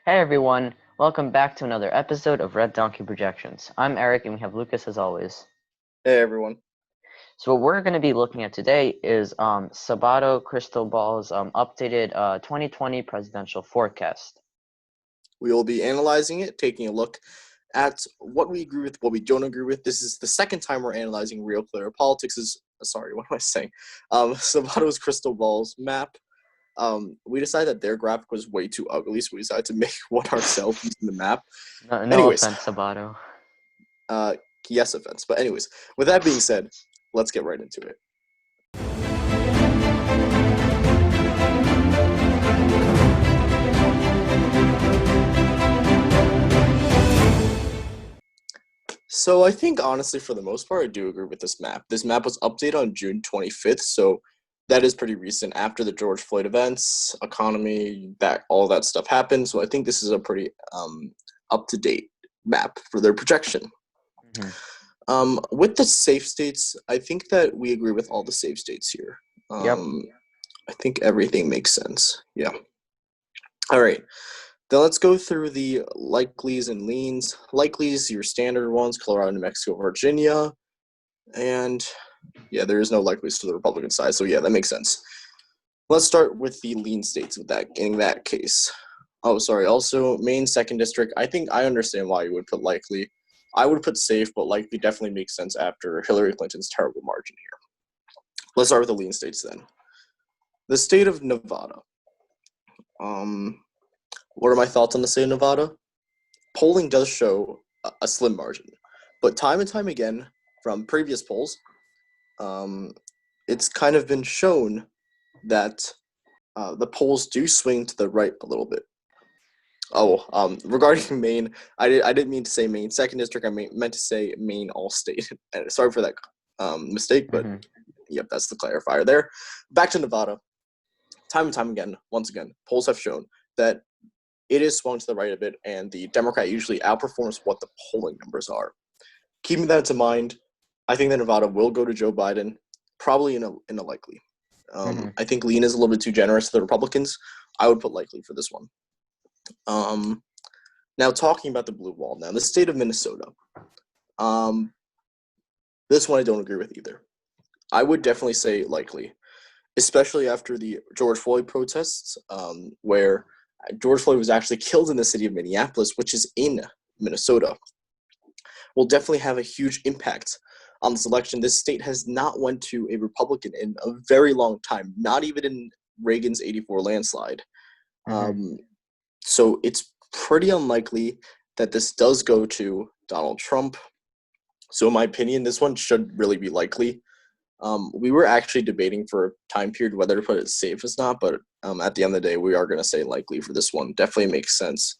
Hey everyone, welcome back to another episode of Red Donkey Projections. I'm Eric and we have Lucas as always. Hey everyone. So what we're going to be looking at today is Sabato Crystal Ball's updated 2020 presidential forecast. We will be analyzing it, taking a look at what we agree with, what we don't agree with. This is the second time we're analyzing Real Clear Politics. What am I saying? Sabato's Crystal Ball's map. We decided that their graphic was way too ugly, so we decided to make one ourselves using the map. No Anyways, offense, Sabato. Yes, offense. But anyways, with that being said, let's get right into it. So I think, honestly, for the most part, I do agree with this map. This map was updated on June 25th, so that is pretty recent after the George Floyd events, economy, all that stuff happened. So I think this is a pretty up-to-date map for their projection. Mm-hmm. With the safe states, I think that we agree with all the safe states here. Yep. I think everything makes sense. Yeah. All right. Then let's go through the likelies and leans. Likelies, your standard ones, Colorado, New Mexico, Virginia. And, yeah, there is no likelies to the Republican side. So, yeah, that makes sense. Let's start with the lean states in that case. Oh, sorry. Also, Maine 2nd District. I think I understand why you would put likely. I would put safe, but likely definitely makes sense after Hillary Clinton's terrible margin here. Let's start with the lean states then. The state of Nevada. What are my thoughts on the state of Nevada? Polling does show a slim margin, but time and time again from previous polls, it's kind of been shown that the polls do swing to the right a little bit. Regarding Maine, I didn't mean to say Maine 2nd District. I meant to say Maine all-state. Sorry for that mistake, but Yep, that's the clarifier there. Back to Nevada. Time and time again, once again, polls have shown that it is swung to the right a bit, and the Democrat usually outperforms what the polling numbers are. Keeping that in mind, I think that Nevada will go to Joe Biden, probably in a likely. I think lean is a little bit too generous to the Republicans. I would put likely for this one. Now, talking about the blue wall. Now, the state of Minnesota. This one I don't agree with either. I would definitely say likely, especially after the George Floyd protests, where George Floyd was actually killed in the city of Minneapolis, which is in Minnesota, will definitely have a huge impact on this election. This state has not went to a Republican in a very long time, not even in Reagan's 84 landslide. So it's pretty unlikely that this does go to Donald Trump. So in my opinion, this one should really be likely. We were actually debating for a time period whether to put it safe or not, but at the end of the day, we are going to say likely for this one. Definitely makes sense.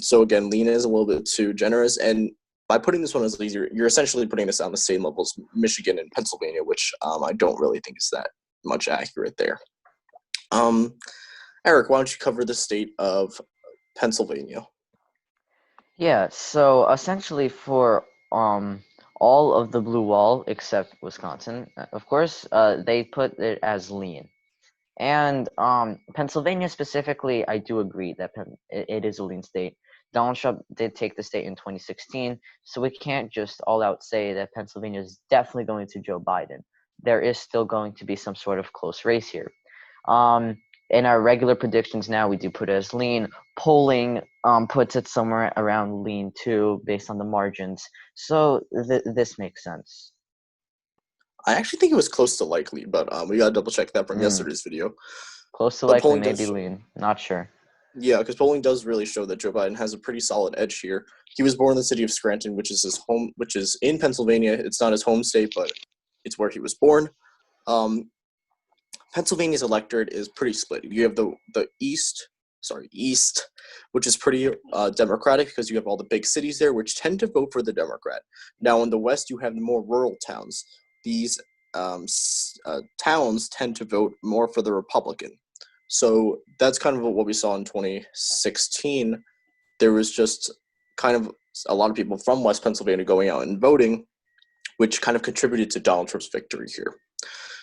So again, lean is a little bit too generous, and by putting this one as easier, you're essentially putting this on the same level as Michigan and Pennsylvania, which I don't really think is that much accurate there. Eric, why don't you cover the state of Pennsylvania? Yeah, so essentially for all of the blue wall except Wisconsin, of course, they put it as lean. And Pennsylvania specifically, I do agree that it is a lean state. Donald Trump did take the state in 2016, so we can't just all out say that Pennsylvania is definitely going to Joe Biden. There is still going to be some sort of close race here. In our regular predictions now, we do put it as lean. Polling puts it somewhere around lean too, based on the margins. So this makes sense. I actually think it was close to likely, but we got to double check that from yesterday's video. Close to likely, maybe lean. Not sure. Yeah, because polling does really show that Joe Biden has a pretty solid edge here. He was born in the city of Scranton, which is his home, which is in Pennsylvania. It's not his home state, but it's where he was born. Pennsylvania's electorate is pretty split. You have the East, which is pretty Democratic because you have all the big cities there, which tend to vote for the Democrat. Now, in the West, you have the more rural towns. These towns tend to vote more for the Republican. So that's kind of what we saw in 2016. There was just kind of a lot of people from West Pennsylvania going out and voting, which kind of contributed to Donald Trump's victory here.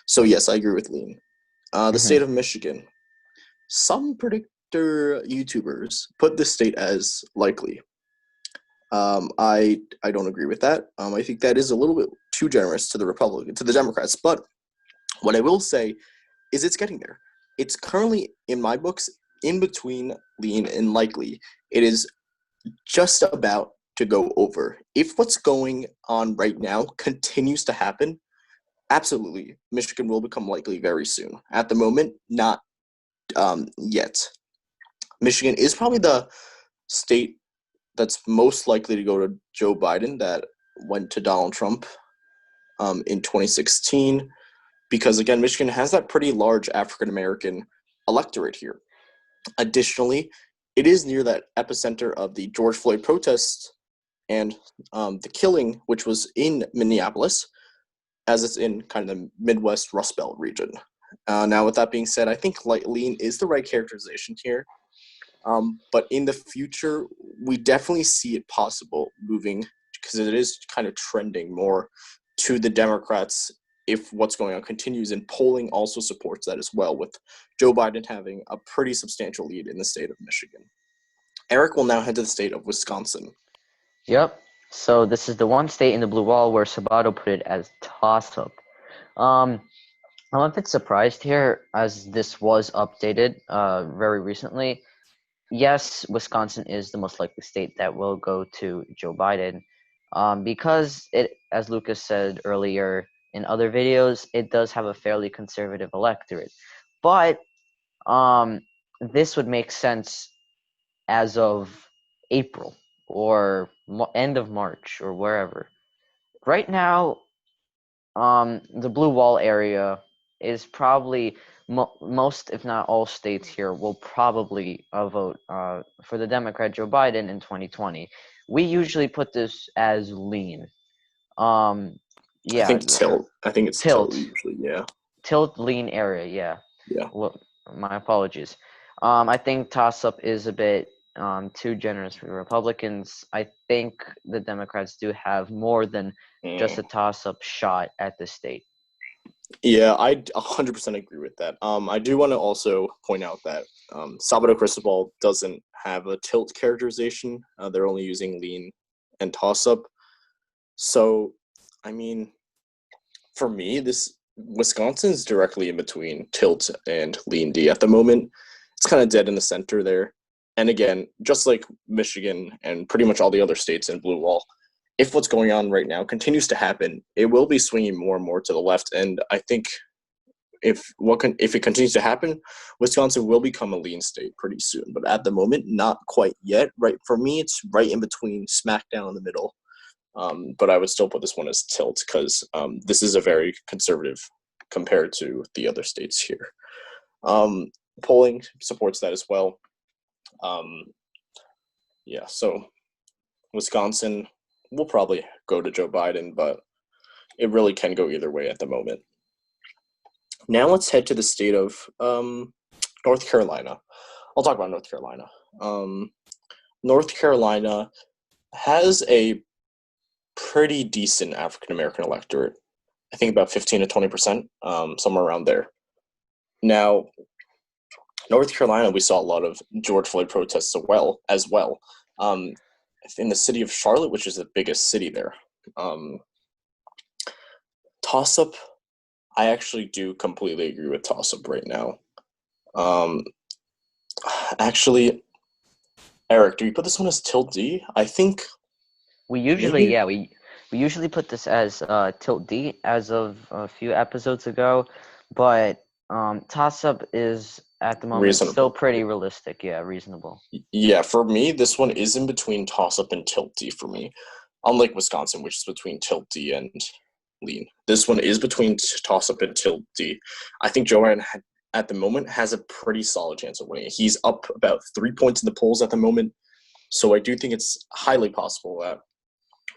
So yes, I agree with lean. The state of Michigan. Some predict Twitter YouTubers put this state as likely. I don't agree with that. I think that is a little bit too generous to the Democrats. But what I will say is it's getting there. It's currently, in my books, in between lean and likely. It is just about to go over. If what's going on right now continues to happen, absolutely, Michigan will become likely very soon. At the moment, not yet. Michigan is probably the state that's most likely to go to Joe Biden that went to Donald Trump in 2016, because, again, Michigan has that pretty large African-American electorate here. Additionally, it is near that epicenter of the George Floyd protests and the killing, which was in Minneapolis, as it's in kind of the Midwest Rust Belt region. Now, with that being said, I think lean is the right characterization here. But in the future, we definitely see it possible moving, because it is kind of trending more to the Democrats if what's going on continues, and polling also supports that as well, with Joe Biden having a pretty substantial lead in the state of Michigan. Eric will now head to the state of Wisconsin. Yep. So this is the one state in the blue wall where Sabato put it as toss-up. I'm a bit surprised here, as this was updated very recently. Yes, Wisconsin is the most likely state that will go to Joe Biden, because it, as Lucas said earlier in other videos, it does have a fairly conservative electorate. But this would make sense as of April or end of March or wherever. Right now, the blue wall area is probably most, if not all, states here will probably vote for the Democrat Joe Biden in 2020. We usually put this as lean. I Yeah, think tilt. I think it's tilt tilt, usually. Yeah. tilt lean area. Yeah. Yeah. Well, my apologies. I think toss up is a bit too generous for the Republicans. I think the Democrats do have more than just a toss up shot at the state. Yeah, I 100% agree with that. I do want to also point out that Sabato Cristobal doesn't have a tilt characterization. They're only using lean and toss-up. So, I mean, for me, this Wisconsin's directly in between tilt and lean D at the moment. It's kind of dead in the center there. And again, just like Michigan and pretty much all the other states in blue wall, if what's going on right now continues to happen, it will be swinging more and more to the left. And I think if it continues to happen, Wisconsin will become a lean state pretty soon. But at the moment, not quite yet. Right, for me, it's right in between, smack down in the middle. But I would still put this one as tilt, because this is a very conservative compared to the other states here. Polling supports that as well. Yeah, so Wisconsin will probably go to Joe Biden, but it really can go either way at the moment. Now let's head to the state of North Carolina. I'll talk about North Carolina. North Carolina has a pretty decent African-American electorate. I think about 15 to 20%, somewhere around there. Now, North Carolina, we saw a lot of George Floyd protests as well. In the city of Charlotte, which is the biggest city there. Toss-up, I actually do completely agree with toss-up right now. Actually, Eric, do we put this one as tilt D? I think We usually, maybe. yeah, we usually put this as tilt D as of a few episodes ago, but toss up is at the moment still Reasonable. pretty realistic. Yeah, reasonable. Yeah, for me, this one is in between toss-up and tilt D for me. Unlike Wisconsin, which is between tilt D and lean. This one is between toss-up and tilt D. I think Joe Biden at the moment has a pretty solid chance of winning. He's up about 3 points in the polls at the moment. So I do think it's highly possible that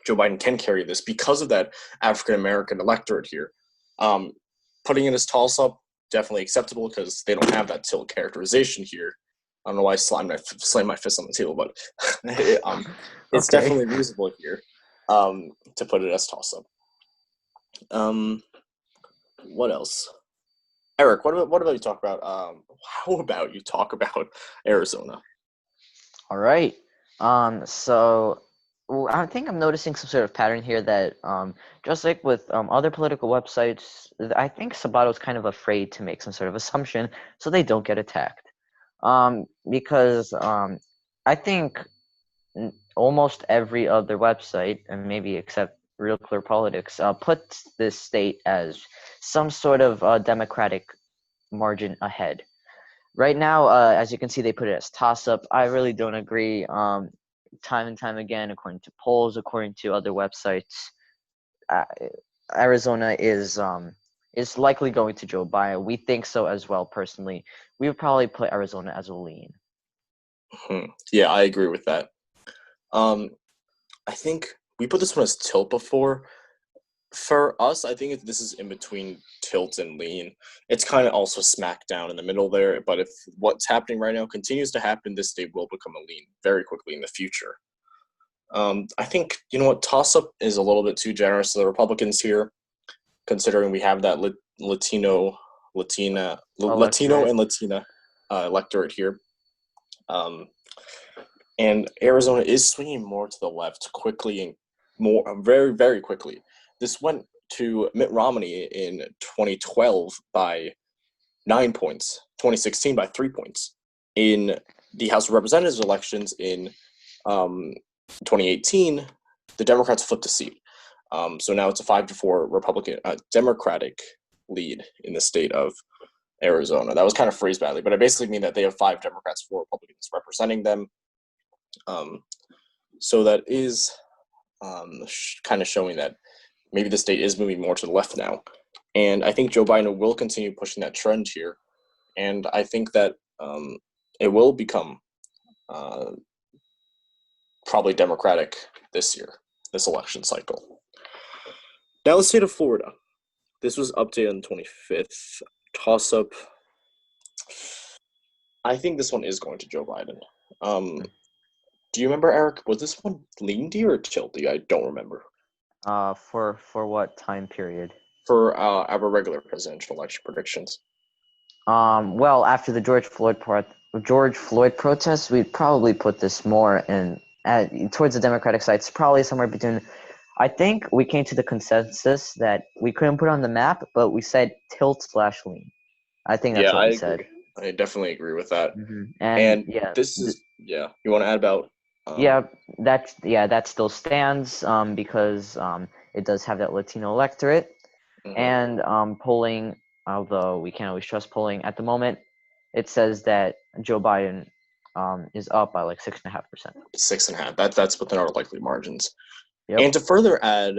Joe Biden can carry this because of that African-American electorate here. Putting it as toss-up, definitely acceptable, because they don't have that tilt characterization here. I don't know why I slammed my fist on the table, but it's Okay. definitely reasonable here to put it as toss-up. What else? Eric, what about you talk about how about you talk about Arizona? All right. So I think I'm noticing some sort of pattern here that just like with other political websites, I think Sabato's kind of afraid to make some sort of assumption so they don't get attacked. Because I think almost every other website, and maybe except Real Clear Politics, puts this state as some sort of Democratic margin ahead. Right now, as you can see, they put it as toss-up. I really don't agree. Time and time again, according to polls, according to other websites, uh, Arizona is likely going to Joe Biden. We think so as well. Personally, we would probably put Arizona as a lean. Yeah, I agree with that. I think we put this one as tilt before. For us, I think this is in between tilt and lean. It's kind of also smack down in the middle there. But if what's happening right now continues to happen, this state will become a lean very quickly in the future. I think, you know what, toss-up is a little bit too generous to the Republicans here, considering we have that Latino and Latina electorate here. And Arizona is swinging more to the left quickly and very, very quickly. This went to Mitt Romney in 2012 by 9 points, 2016 by 3 points. In the House of Representatives elections in 2018, the Democrats flipped a seat. So now it's a 5-4 Democratic lead in the state of Arizona. That was kind of phrased badly, but I basically mean that they have 5 Democrats, 4 Republicans representing them. So that is kind of showing that maybe the state is moving more to the left now. And I think Joe Biden will continue pushing that trend here. And I think that it will become probably Democratic this year, this election cycle. Now the state of Florida. This was updated on the 25th. Toss-up. I think this one is going to Joe Biden. Do you remember, Eric? Was this one lean-y or tilty? I don't remember. For what time period? For our regular presidential election predictions. Well, after the George Floyd protests, we'd probably put this more in towards the Democratic side. It's probably somewhere between. I think we came to the consensus that we couldn't put on the map, but we said tilt/lean. I think that's what we said. I definitely agree with that. Mm-hmm. And this is You want to add about? That still stands because it does have that Latino electorate, and polling. Although we can't always trust polling at the moment, it says that Joe Biden is up by like 6.5%. 6.5. That's within our likely margins. Yep. And to further add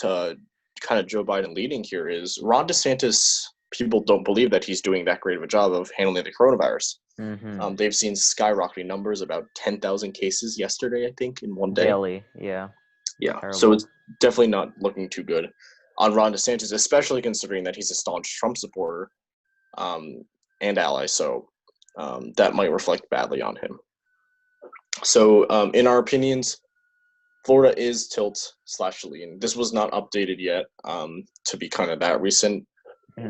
to kind of Joe Biden leading here is Ron DeSantis. People don't believe that he's doing that great of a job of handling the coronavirus. Mm-hmm. They've seen skyrocketing numbers, about 10,000 cases yesterday, I think, in one day. Daily, yeah. Yeah, terrible. So it's definitely not looking too good on Ron DeSantis, especially considering that he's a staunch Trump supporter and ally. So that might reflect badly on him. So in our opinions, Florida is tilt/lean. This was not updated yet to be kind of that recent.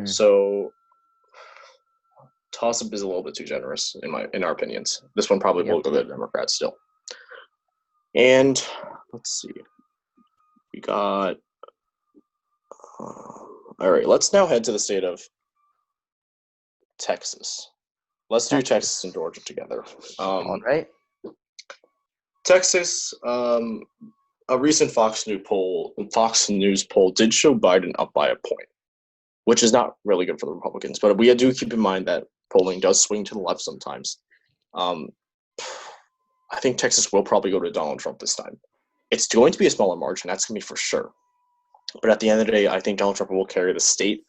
So toss-up is a little bit too generous in our opinions. This one probably will go to the Democrats still. And let's see. We got all right, let's now head to the state of Texas. Let's do Texas and Georgia together. All right. Texas, a recent Fox News poll did show Biden up by a point, which is not really good for the Republicans. But we do keep in mind that polling does swing to the left sometimes. I think Texas will probably go to Donald Trump this time. It's going to be a smaller margin. That's going to be for sure. But at the end of the day, I think Donald Trump will carry the state.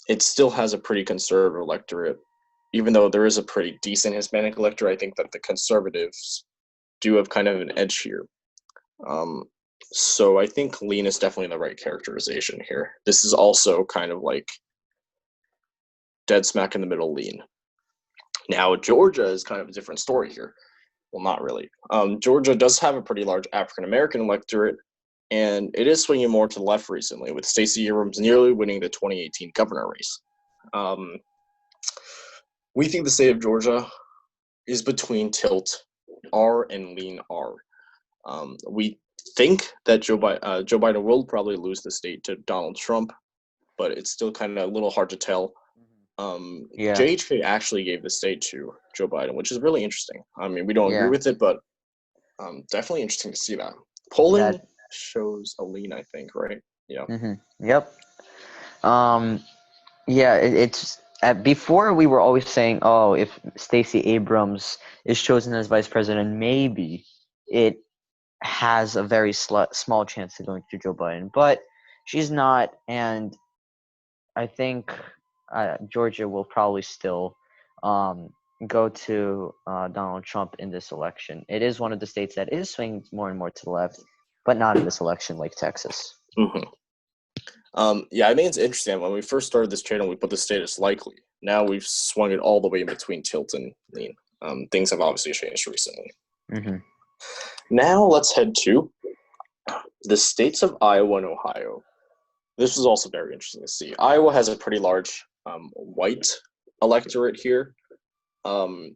It still has a pretty conservative electorate. Even though there is a pretty decent Hispanic electorate, I think that the conservatives do have kind of an edge here. So I think lean is definitely the right characterization here. This is also kind of like dead smack in the middle lean. Now, Georgia is kind of a different story here. Well, not really. Georgia does have a pretty large African-American electorate, and it is swinging more to the left recently, with Stacey Abrams nearly winning the 2018 governor race. We think the state of Georgia is between tilt R and lean R. We think that Joe Biden will probably lose the state to Donald Trump, but it's still kind of a little hard to tell. Yeah. JHK actually gave the state to Joe Biden, which is really interesting. I mean, we don't agree Yeah. with it, but definitely interesting to see that. Polling That. shows a lean, I think, right? Yeah. Yep. Yeah. It's before we were always saying, oh, if Stacey Abrams is chosen as vice president, maybe it has a very small chance of going to Joe Biden, but she's not, and I think Georgia will probably still go to Donald Trump in this election. It is one of the states that is swinging more and more to the left, but not in this election like Texas. Mm-hmm. Yeah, I mean, it's interesting. When we first started this channel, we put the state as likely. Now we've swung it all the way in between tilt and lean. Things have obviously changed recently. Mm-hmm. Now let's head to the states of Iowa and Ohio. This was also very interesting to see. Iowa has a pretty large white electorate here. I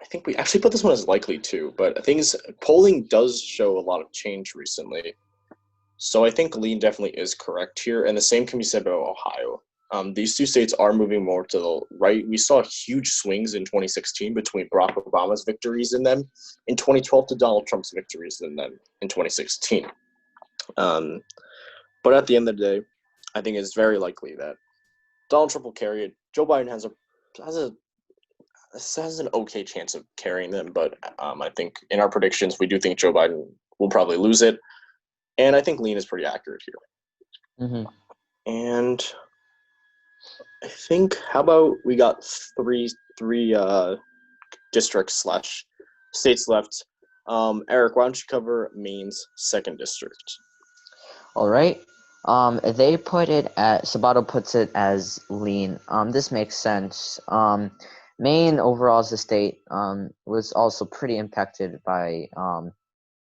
think we actually put this one as likely too, but things polling does show a lot of change recently. So I think lean definitely is correct here, and the same can be said about Ohio. These two states are moving more to the right. We saw huge swings in 2016 between Barack Obama's victories in them, in 2012 to Donald Trump's victories in them in 2016. But at the end of the day, I think it's very likely that Donald Trump will carry it. Joe Biden has an okay chance of carrying them, but I think in our predictions, we do think Joe Biden will probably lose it. And I think lean is pretty accurate here. Mm-hmm. And I think, how about we got three districts / states left. Eric, why don't you cover Maine's 2nd district? All right. They put it at Sabato puts it as lean. This makes sense. Maine overall as a state was also pretty impacted by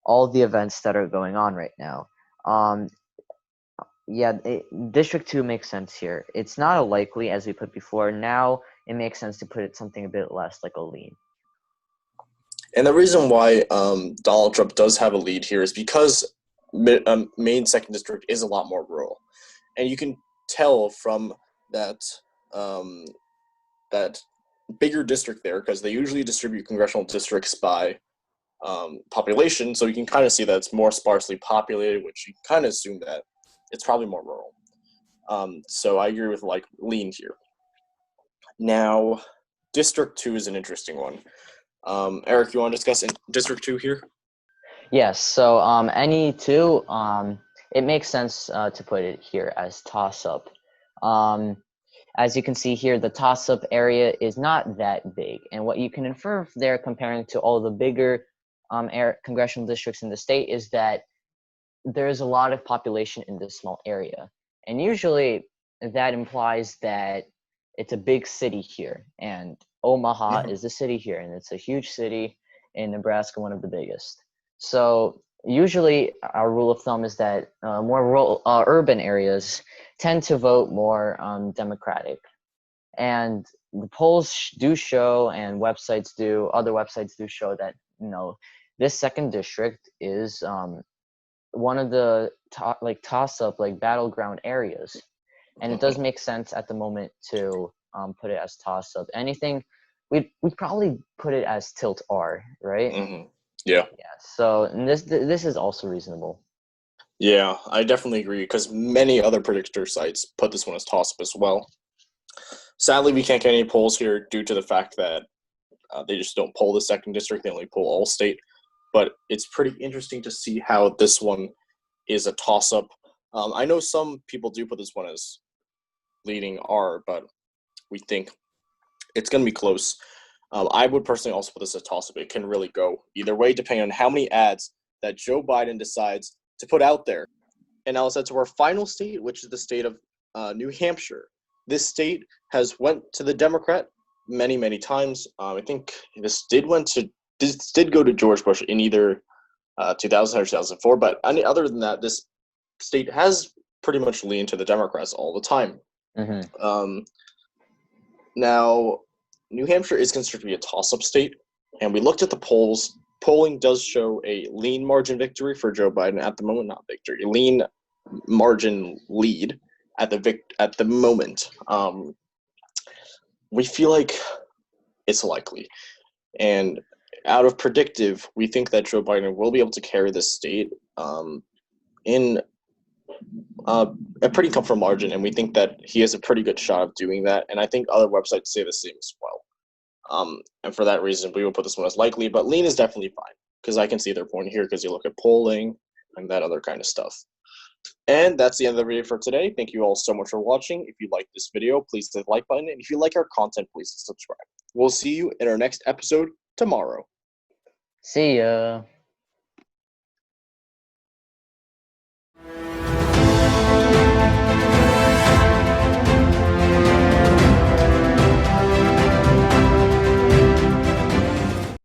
all the events that are going on right now. Yeah, District 2 makes sense here. It's not a likely as we put before. Now it makes sense to put it something a bit less like a lean. And the reason why Donald Trump does have a lead here is because Maine 2nd district is a lot more rural, and you can tell from that that bigger district there, because they usually distribute congressional districts by population, so you can kind of see that it's more sparsely populated, which you kind of assume that it's probably more rural. So I agree with lean here. Now, District 2 is an interesting one. Eric, you want to discuss District 2 here? Yes, so any two, it makes sense to put it here as toss-up. As you can see here, the toss-up area is not that big, and what you can infer there comparing to all the bigger congressional districts in the state is that there's a lot of population in this small area, and usually that implies that it's a big city here, and Omaha is the city here, and it's a huge city in Nebraska, one of the biggest. So usually our rule of thumb is that more rural, urban areas tend to vote more Democratic, and the polls do show, and other websites do show that this 2nd district is one of the toss-up battleground areas, and it does make sense at the moment to put it as toss-up. Anything we'd probably put it as tilt R, right? Mm-hmm. Yeah. So this is also reasonable. Yeah, I definitely agree, because many other predictor sites put this one as toss-up as well. Sadly, we can't get any polls here due to the fact that they just don't poll the 2nd district. They only poll all state. But it's pretty interesting to see how this one is a toss-up. I know some people do put this one as leading R, but we think it's going to be close. I would personally also put this as a toss-up. It can really go either way depending on how many ads that Joe Biden decides to put out there. And now let's head to our final state, which is the state of New Hampshire. This state has went to the Democrat many, many times. I think this did go to George Bush in either 2000 or 2004. But other than that, this state has pretty much leaned to the Democrats all the time. Um, now, New Hampshire is considered to be a toss-up state, and we looked at the polls. Polling does show a lean margin victory for Joe Biden at the moment. Not victory, lean margin lead at the moment. We feel like it's likely, and out of predictive, we think that Joe Biden will be able to carry this state in a pretty comfortable margin, and we think that he has a pretty good shot of doing that. And I think other websites say the same as well. And for that reason, we will put this one as likely, but lean is definitely fine because I can see their point here because you look at polling and that other kind of stuff. And that's the end of the video for today. Thank you all so much for watching. If you like this video, please hit the like button. And if you like our content, please subscribe. We'll see you in our next episode tomorrow. See ya.